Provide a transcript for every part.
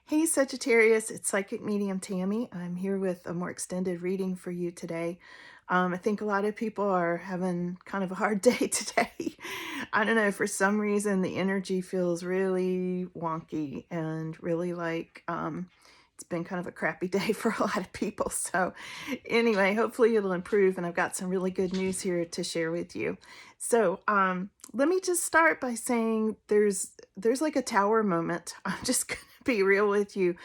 Hey Sagittarius, it's Psychic Medium Tammy. I'm here with a more extended reading for you today. I think a lot of people are having kind of a hard day today. I don't know, for some reason the energy feels really wonky and really like it's been kind of a crappy day for a lot of people. So anyway, hopefully it'll improve, and I've got some really good news here to share with you. So let me just start by saying there's like a tower moment. I'm just gonna be real with you.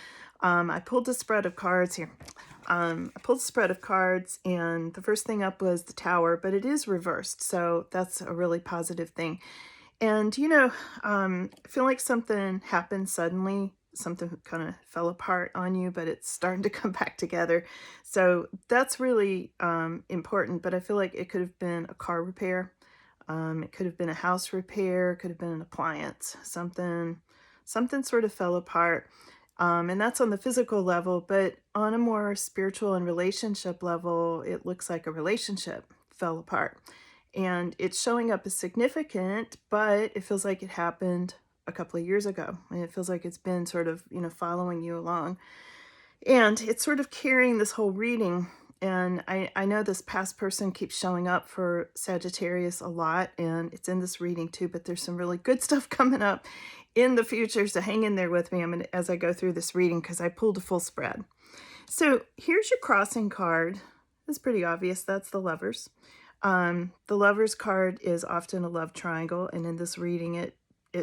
I pulled a spread of cards here. I pulled a spread of cards, and the first thing up was the tower, but it is reversed, so that's a really positive thing. And I feel like something happened suddenly. Something kind of fell apart on you, but it's starting to come back together. So that's really important. But I feel like it could have been a car repair. It could have been a house repair. It could have been an appliance. Something sort of fell apart. And that's on the physical level, but on a more spiritual and relationship level, it looks like a relationship fell apart. And it's showing up as significant, but it feels like it happened a couple of years ago. And it feels like it's been sort of, following you along. And it's sort of carrying this whole reading. And I know this past person keeps showing up for Sagittarius a lot, and it's in this reading too, but there's some really good stuff coming up in the future, so hang in there with me as I go through this reading, because I pulled a full spread. So here's your crossing card. It's pretty obvious. That's the Lovers. The Lovers card is often a love triangle, and in this reading it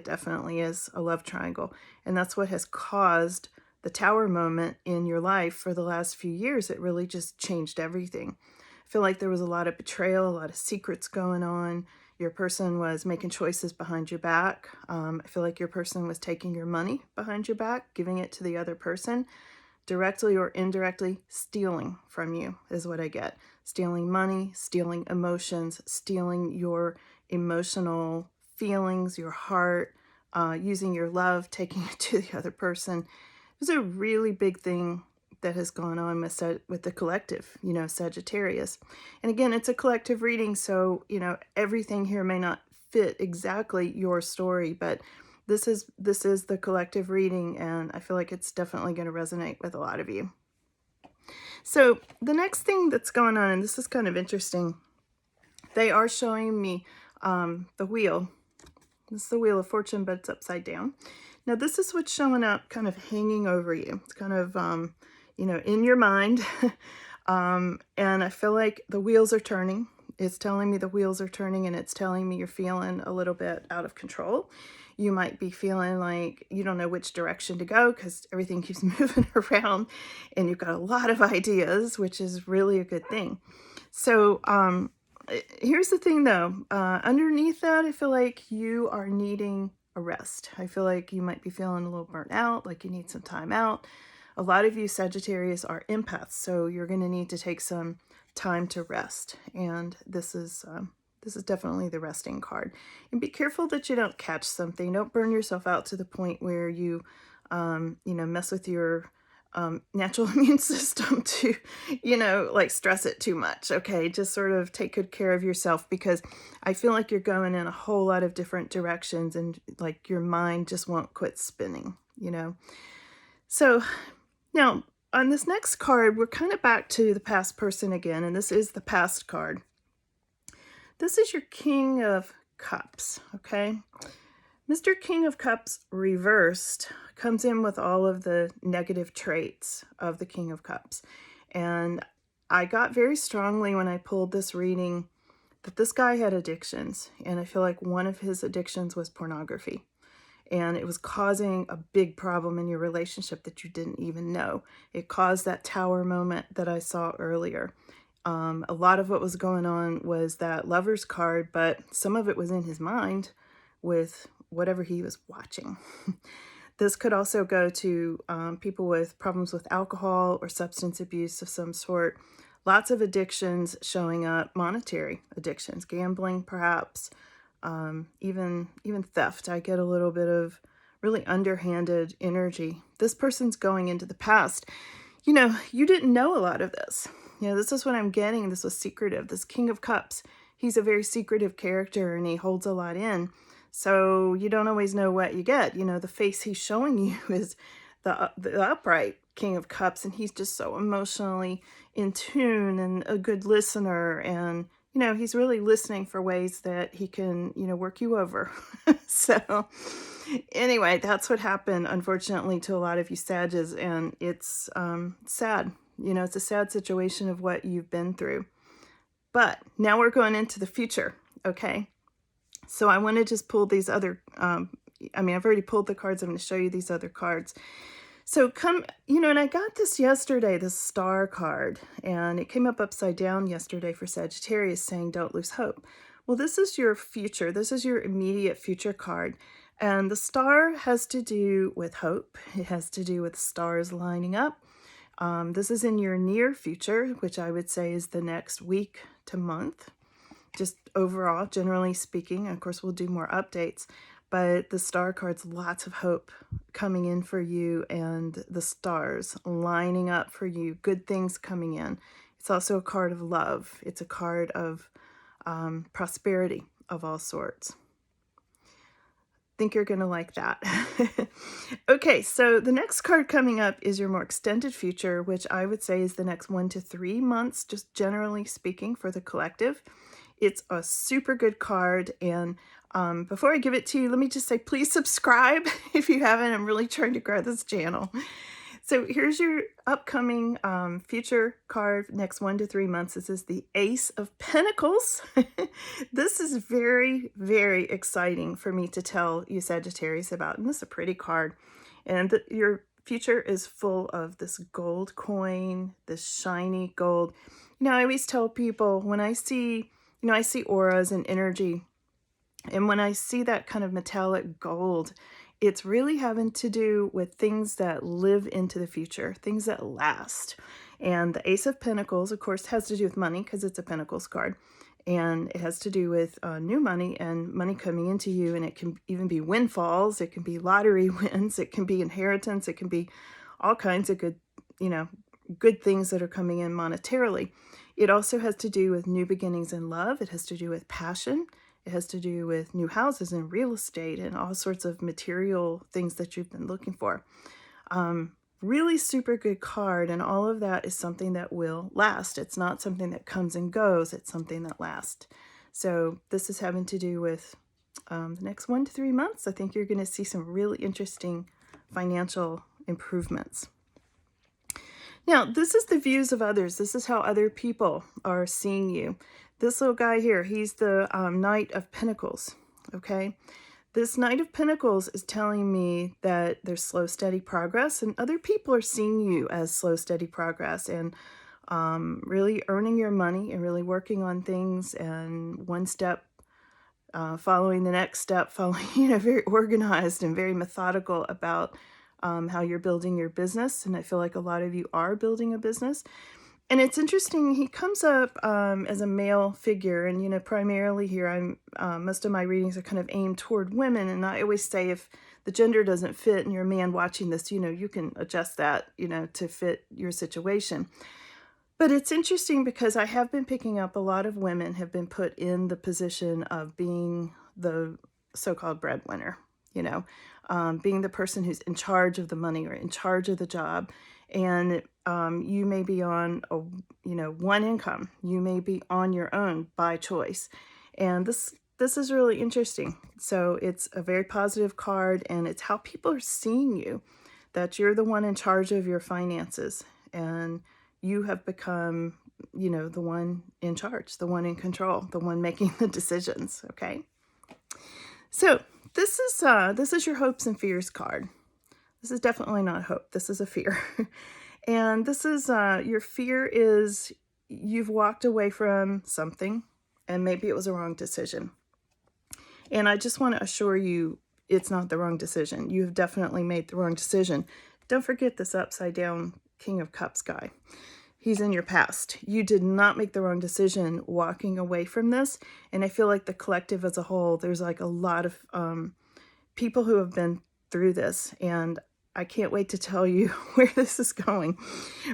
definitely is a love triangle, and that's what has caused the tower moment in your life for the last few years. It really just changed everything. I feel like there was a lot of betrayal, a lot of secrets going on. Your person was making choices behind your back. I feel like your person was taking your money behind your back, giving it to the other person, directly or indirectly stealing from you is what I get. Stealing money, stealing emotions, stealing your emotional feelings, your heart, using your love, taking it to the other person. It's a really big thing that has gone on with the collective, Sagittarius. And again, it's a collective reading, so, everything here may not fit exactly your story, but this is the collective reading, and I feel like it's definitely going to resonate with a lot of you. So the next thing that's going on, and this is kind of interesting, they are showing me the wheel. This is the Wheel of Fortune, but it's upside down. Now, this is what's showing up kind of hanging over you. It's kind of, in your mind. And I feel like the wheels are turning. It's telling me the wheels are turning, and it's telling me you're feeling a little bit out of control. You might be feeling like you don't know which direction to go because everything keeps moving around, and you've got a lot of ideas, which is really a good thing. So, here's the thing though, underneath that, I feel like you are needing a rest. I feel like you might be feeling a little burnt out, like you need some time out. A lot of you Sagittarius are empaths, so you're going to need to take some time to rest. And this is definitely the resting card. And be careful that you don't catch something. Don't burn yourself out to the point where you, mess with your natural immune system to, like stress it too much. Okay, just sort of take good care of yourself, because I feel like you're going in a whole lot of different directions, and like your mind just won't quit spinning, So now on this next card, we're kind of back to the past person again, and this is the past card. This is your King of Cups, okay? Mr. King of Cups reversed comes in with all of the negative traits of the King of Cups. And I got very strongly when I pulled this reading that this guy had addictions. And I feel like one of his addictions was pornography. And it was causing a big problem in your relationship that you didn't even know. It caused that tower moment that I saw earlier. A lot of what was going on was that Lover's card, but some of it was in his mind with whatever he was watching. This could also go to people with problems with alcohol or substance abuse of some sort. Lots of addictions showing up, monetary addictions, gambling perhaps, even theft. I get a little bit of really underhanded energy. This person's going into the past. You didn't know a lot of this. This is what I'm getting. This was secretive. This King of Cups, he's a very secretive character, and he holds a lot in. So you don't always know what you get. The face he's showing you is the upright King of Cups, and he's just so emotionally in tune and a good listener, and he's really listening for ways that he can work you over. So anyway, that's what happened, unfortunately, to a lot of you Sages, and it's sad. It's a sad situation of what you've been through. But now we're going into the future, okay? So I want to just pull these other, I've already pulled the cards. I'm going to show you these other cards. So and I got this yesterday, this star card, and it came up upside down yesterday for Sagittarius saying, don't lose hope. Well, this is your future. This is your immediate future card. And the star has to do with hope. It has to do with stars lining up. This is in your near future, which I would say is the next week to month. Just overall, generally speaking. Of course, we'll do more updates. But the star card's lots of hope coming in for you, and the stars lining up for you, good things coming in. It's also a card of love. It's a card of prosperity of all sorts. Think you're going to like that. Okay, so the next card coming up is your more extended future, which I would say is the next 1 to 3 months, just generally speaking, for the collective. It's a super good card, and before I give it to you, let me just say, please subscribe if you haven't. I'm really trying to grow this channel. So here's your upcoming future card, next 1 to 3 months. This is the Ace of Pentacles. This is very, very exciting for me to tell you Sagittarius about, and this is a pretty card. And your future is full of this gold coin, this shiny gold. I always tell people when I see, I see auras and energy, and when I see that kind of metallic gold, it's really having to do with things that live into the future, things that last. And the Ace of Pentacles, of course, has to do with money because it's a Pentacles card. And it has to do with new money and money coming into you. And it can even be windfalls. It can be lottery wins. It can be inheritance. It can be all kinds of good, good things that are coming in monetarily. It also has to do with new beginnings in love. It has to do with passion. It has to do with new houses and real estate and all sorts of material things that you've been looking for. Really super good card, and all of that is something that will last. It's not something that comes and goes. It's something that lasts. So this is having to do with the next 1 to 3 months. I think you're going to see some really interesting financial improvements. Now, this is the views of others. This is how other people are seeing you. This little guy here, he's the Knight of Pentacles, okay? This Knight of Pentacles is telling me that there's slow, steady progress, and other people are seeing you as slow, steady progress, and really earning your money and really working on things, and one step following the next step, following, very organized and very methodical about how you're building your business. And I feel like a lot of you are building a business. And it's interesting, he comes up as a male figure, and, primarily here, most of my readings are kind of aimed toward women, and I always say if the gender doesn't fit and you're a man watching this, you can adjust that, to fit your situation. But it's interesting because I have been picking up a lot of women have been put in the position of being the so-called breadwinner, being the person who's in charge of the money or in charge of the job. And you may be on one income. You may be on your own by choice. And this is really interesting. So it's a very positive card, and it's how people are seeing you, that you're the one in charge of your finances, and you have become, the one in charge, the one in control, the one making the decisions, okay? So this is your hopes and fears card. This is definitely not hope. This is a fear. And this is, your fear is you've walked away from something, and maybe it was a wrong decision. And I just want to assure you, it's not the wrong decision. You have definitely made the wrong decision. Don't forget this upside down King of Cups guy. He's in your past. You did not make the wrong decision walking away from this. And I feel like the collective as a whole, there's like a lot of people who have been through this, and I can't wait to tell you where this is going.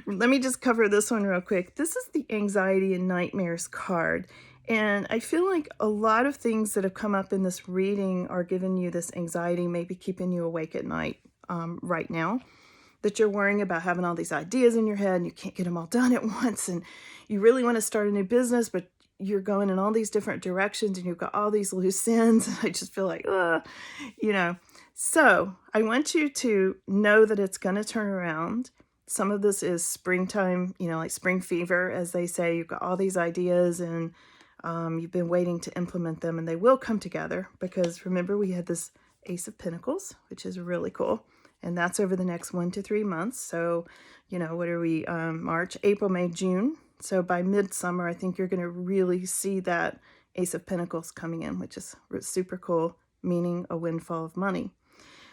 Let me just cover this one real quick. This is the Anxiety and Nightmares card. And I feel like a lot of things that have come up in this reading are giving you this anxiety, maybe keeping you awake at night right now. that you're worrying about having all these ideas in your head and you can't get them all done at once, and you really want to start a new business, but you're going in all these different directions and you've got all these loose ends. And I just feel like, you know. So I want you to know that it's going to turn around. Some of this is springtime, you know, like spring fever, as they say. You've got all these ideas and you've been waiting to implement them, and they will come together because remember we had this Ace of Pentacles, which is really cool. And that's over the next 1 to 3 months. So, you know, what are we, March, April, May, June. So by midsummer, I think you're going to really see that Ace of Pentacles coming in, which is super cool, meaning a windfall of money.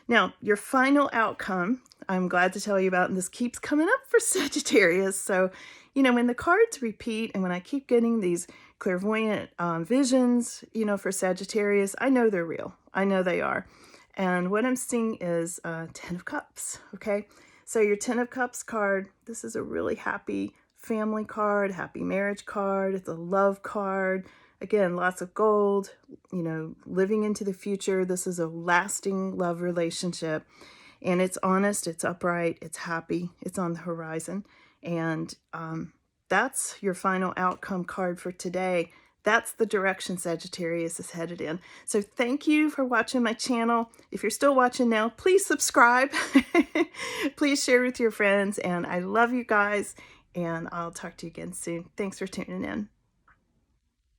Now, your final outcome, I'm glad to tell you about, and this keeps coming up for Sagittarius. So, you know, when the cards repeat and when I keep getting these clairvoyant visions, you know, for Sagittarius, I know they're real. I know they are. And what I'm seeing is 10 of Cups, okay? So your 10 of Cups card, this is a really happy family card, happy marriage card. It's a love card. Again, lots of gold, you know, living into the future. This is a lasting love relationship. And it's honest, it's upright, it's happy, it's on the horizon. And that's your final outcome card for today. That's the direction Sagittarius is headed in. So thank you for watching my channel. If you're still watching now, please subscribe. Please share with your friends. And I love you guys. And I'll talk to you again soon. Thanks for tuning in.